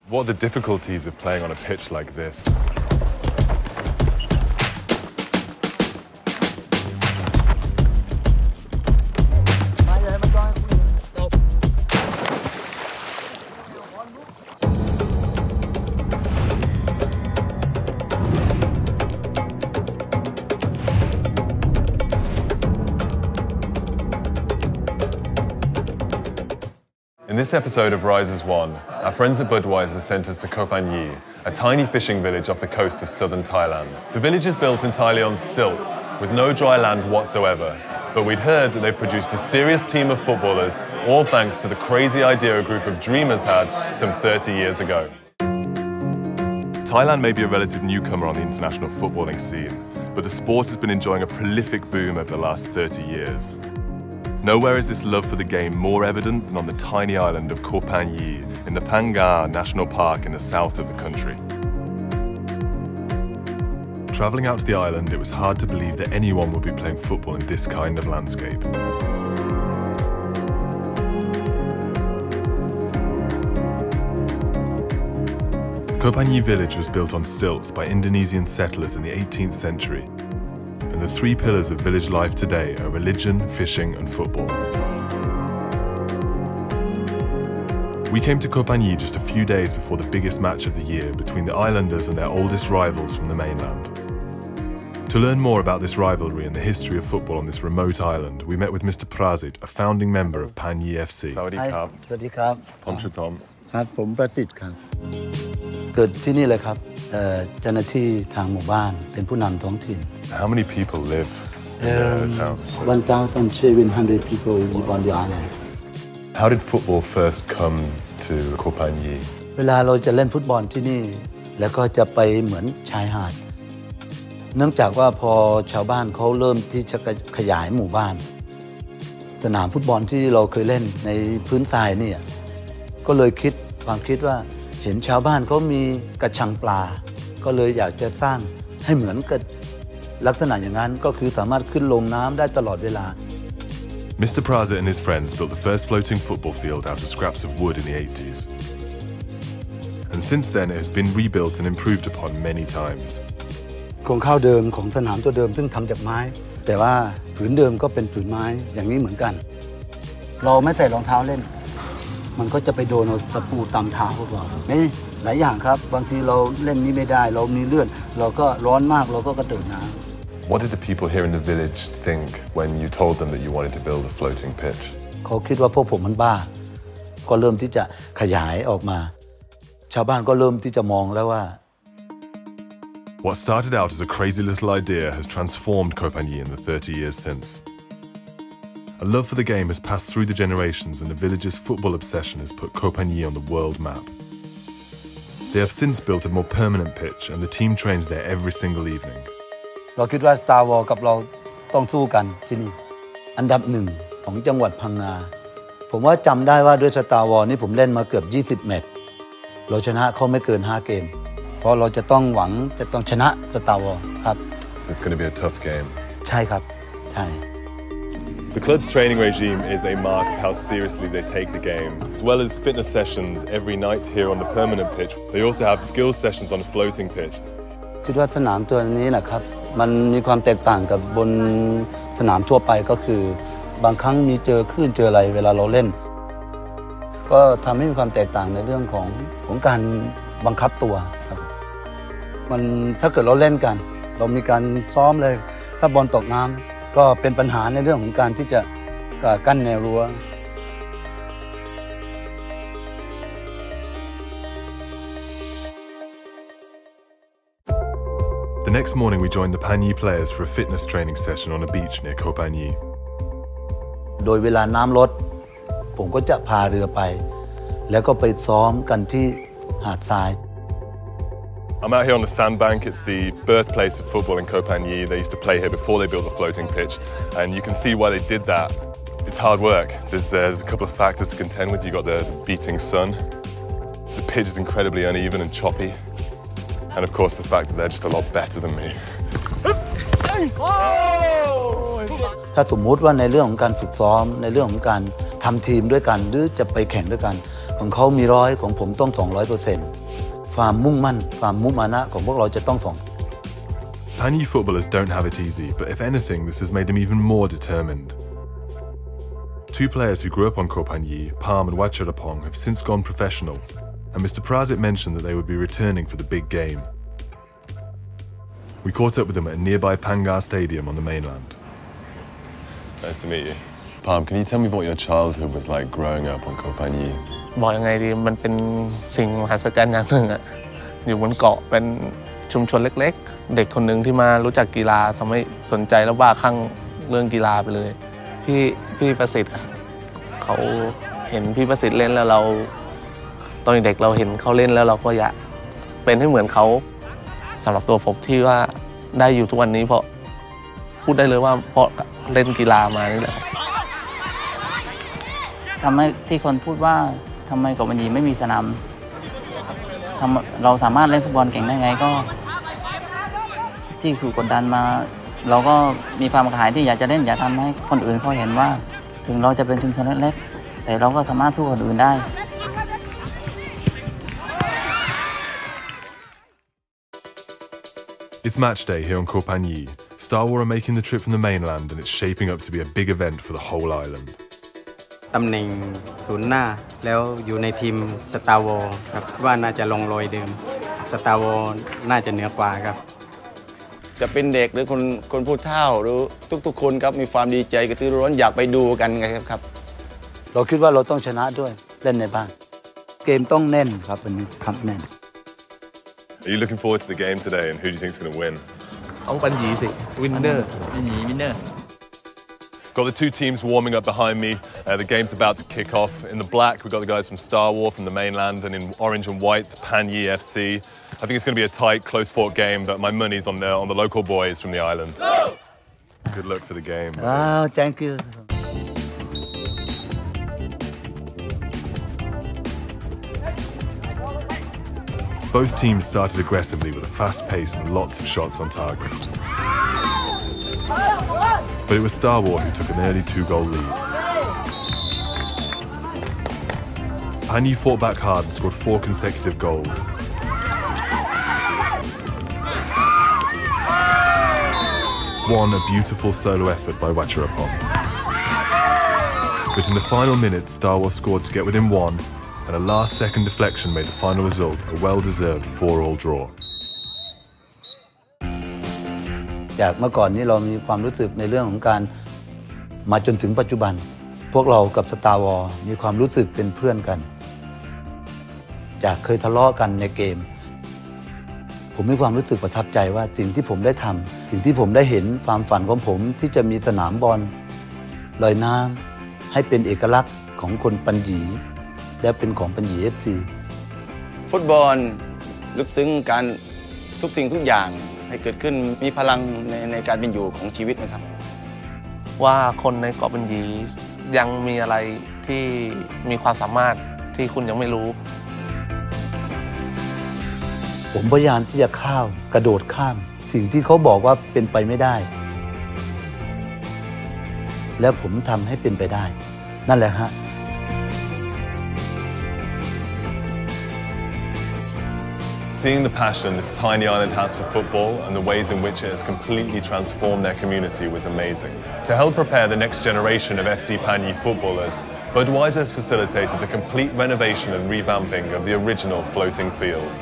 What are the difficulties of playing on a pitch like this? In this episode of Rise as One, our friends at Budweiser sent us to Koh Panyee, a tiny fishing village off the coast of southern Thailand. The village is built entirely on stilts, with no dry land whatsoever. But we'd heard that they've produced a serious team of footballers, all thanks to the crazy idea a group of dreamers had some 30 years ago. Thailand may be a relative newcomer on the international footballing scene, but the sport has been enjoying a prolific boom over the last 30 years. Nowhere is this love for the game more evident than on the tiny island of Koh Panyee in the Phangar National Park in the south of the country. Travelling out to the island, it was hard to believe that anyone would be playing football in this kind of landscape. Koh Panyee village was built on stilts by Indonesian settlers in the 18th century. And the three pillars of village life today are religion, fishing and football. We came to Koh Panyee just a few days before the biggest match of the year between the islanders and their oldest rivals from the mainland. To learn more about this rivalry and the history of football on this remote island, we met with Mr. Prasit, a founding member of Panyee FC. Sawadee krab. Sawadee krab. Tom Chatom. ครับผมประสิทธิ์ครับเกิดที่นี่เลยครับเจ้าหน้าที่ทางหมู่บ้านเป็นผู้นำท้องถิ่น How many people live in the town? 1,700 people live on the island. How did football first come to Koh Panyee? เวลาเราจะเล่นฟุตบอลที่นี่แล้วก็จะไปเหมือนชายหาดเนื่องจากว่าพอชาวบ้านเขาเริ่มที่จะขยายหมู่บ้านสนามฟุตบอลที่เราเคยเล่นในพื้นทรายนี่ก็เลยความคิดว่าเห็นชาวบ้านเขามีกระชังปลาก็เลยอยากจะสร้างให้เหมือนกับลักษณะอย่างนั้นก็คือสามารถขึ้นลงน้ำได้ตลอดเวลา Mr. Prasit and his friends built the first floating football field out of scraps of wood in the 80s. And since then it has been rebuilt and improved upon many times. โครงข่าวเดิมของสนามตัวเดิมซึ่งทำจากไม้แต่ว่าผืนเดิมก็เป็นผืนไม้อย่างนี้เหมือนกันเราไม่ใส่รองเท้าเล่นมันก็จะไปโดนตะปูตำเท้าพวกเราไม่หลายอย่างครับบางทีเราเล่นนี้ไม่ได้เรามีเลือดเราก็ร้อนมากเราก็กระโดดน้ำ What did the people here in the village think when you told them that you wanted to build a floating pitch? เขาคิดว่าพวกผมมันบ้าก็เริ่มที่จะขยายออกมาชาวบ้านก็เริ่มที่จะมองแล้วว่า What started out as a crazy little idea has transformed Koh Panyee in the 30 years since. A love for the game has passed through the generations and the village's football obsession has put Koh Panyee on the world map. They have since built a more permanent pitch and the team trains there every single evening. เราคิดว่า Star Wars กับเราต้องสู้กันที่นี่อันดับหนึ่งของจังหวัดพังงาผมว่าจำได้ว่าด้วย Star Wars นี่ผมเล่นมาเกือบ20 แมตช์เราชนะเขาไม่เกิน5 เกมเพราะเราจะต้องหวังจะต้องชนะ Star Wars ครับ So it's going to be a tough game. ใช่ครับใช่ The club's training regime is a mark of how seriously they take the game. As well as fitness sessions every night here on the permanent pitch, they also have skills sessions on a floating pitch. คิดว่าสนามตัวนี้นะครับมันมีความแตกต่างกับบนสนามทั่วไปก็คือบางครั้งมีเจอคลื่นเจออะไรเวลาเราเล่นก็ทำให้มีความแตกต่างในเรื่องของการบังคับตัวครับมันถ้าเกิดเราเล่นกันเรามีการซ้อมเลยถ้าบอลตกน้ำก็เป็นปัญหาในเรื่องของการที่จะกั้นแนวรั้ว The next morning we joined the Panyee players for a fitness training session on a beach near Koh Panyee. โดยเวลาน้ำลดผมก็จะพาเรือไปแล้วก็ไปซ้อมกันที่หาดทราย I'm out here on the sandbank. It's the birthplace of football in Koh Panyee. They used to play here before they built the floating pitch, and you can see why they did that. It's hard work. There's a couple of factors to contend with. You've got the beating sun. The pitch is incredibly uneven and choppy. And of course the fact that they're just a lot better than me. ถ้าสมมุติว่าในเรื่องของการฝึกซ้อมในเรื่องของการทำทีมด้วยกันหรือจะไปแข่งด้วยกัน ของเขามี100ของผมต้อง 200%ความมุ่งมั่นความมุมานะของพวกเราจะต้องPanyee footballers don't have it easy, but if anything, this has made them even more determined. Two players who grew up on Koh Panyee, Palm and Wacharapong, have since gone professional, and Mr. Prazit mentioned that they would be returning for the big game. We caught up with them at a nearby Pangar Stadium on the mainland. Nice to meet you. Palm, can you tell me what your childhood was like growing up on Koh Panyee? บอกยังไงดีมันเป็นสิ่งมหัศจรรย์อย่างหนึ่งอะอยู่บนเกาะเป็นชุมชนเล็กๆเด็กคนหนึ่งที่มารู้จักกีฬาทำให้สนใจและบ้าคลั่งเรื่องกีฬาไปเลยพี่ประสิทธิ์เขาเห็นพี่ประสิทธิ์เล่นแล้วเราตอนเด็กเราเห็นเขาเล่นแล้วเราก็อยากเป็นให้เหมือนเขาสำหรับตัวผมที่ว่าได้อยู่ทุกวันนี้เพราะพูดได้เลยว่าเพราะเล่นกีฬามานี่แหละทำให้ที่คนพูดว่าทำไมเกาะพะยีไม่มีสนามเราสามารถเล่นฟุตบอลเก่งได้ไงก็ที่ถูกกดดันมาเราก็มีความกระหายที่อยากจะเล่นอยากทำให้คนอื่นเขาเห็นว่าถึงเราจะเป็นชุมชนเล็กๆแต่เราก็สามารถสู้คนอื่นได้ It's match day here on Koh Panyee. Star War are making the trip from the mainland and it's shaping up to be a big event for the whole island. ตำแหน่งศูนย์หน้าแล้วอยู่ในทีมสตาร์วอลครับว่าน่าจะลงรอยเดิมสตาร์วอลน่าจะเหนือกว่าครับจะเป็นเด็กหรือคนผู้เฒ่าหรือทุกๆคนครับมีความดีใจกระตือรือร้นอยากไปดูกันไงครับเราคิดว่าเราต้องชนะด้วยเล่นในบ้านเกมต้องแน่นครับวันนี้ครับแน่น Are you looking forward to the game today and who do you think is going to win? ต้องปัญญีสิวินเนอร์Got the two teams warming up behind me. The game's about to kick off. In the black, we've got the guys from Star War from the mainland, and in orange and white, the Panyee FC. I think it's going to be a tight, close-fought game, but my money's on the local boys from the island. Good luck for the game. Oh, thank you. Both teams started aggressively with a fast pace and lots of shots on target. But it was Star War who took an early 2-goal lead. Panyee fought back hard and scored 4 consecutive goals. One, a beautiful solo effort by Wacharapong. But in the final minute, Star War scored to get within 1, and a last-second deflection made the final result a well-deserved 4-4 draw. จากเมื่อก่อนนี้เรามีความรู้สึกในเรื่องของการมาจนถึงปัจจุบันพวกเรากับสตาร์วอร์มีความรู้สึกเป็นเพื่อนกันจากเคยทะเลาะกันในเกมผมมีความรู้สึกประทับใจว่าสิ่งที่ผมได้ทำสิ่งที่ผมได้เห็นความฝันของผมที่จะมีสนามบอลลอยน้ำให้เป็นเอกลักษณ์ของคนปัญญีและเป็นของปัญญี FC ฟุตบอลลึกซึ้งการทุกสิ่งทุกอย่างให้เกิดขึ้นมีพลังในการเป็นอยู่ของชีวิตนะครับว่าคนในเกาะปัญญียังมีอะไรที่มีความสามารถที่คุณยังไม่รู้ผมพยายามที่จะกระโดดข้ามสิ่งที่เขาบอกว่าเป็นไปไม่ได้แล้วผมทำให้เป็นไปได้นั่นแหละฮะSeeing the passion this tiny island has for football and the ways in which it has completely transformed their community was amazing. To help prepare the next generation of FC Panyee footballers, Budweiser has facilitated the complete renovation and revamping of the original floating field.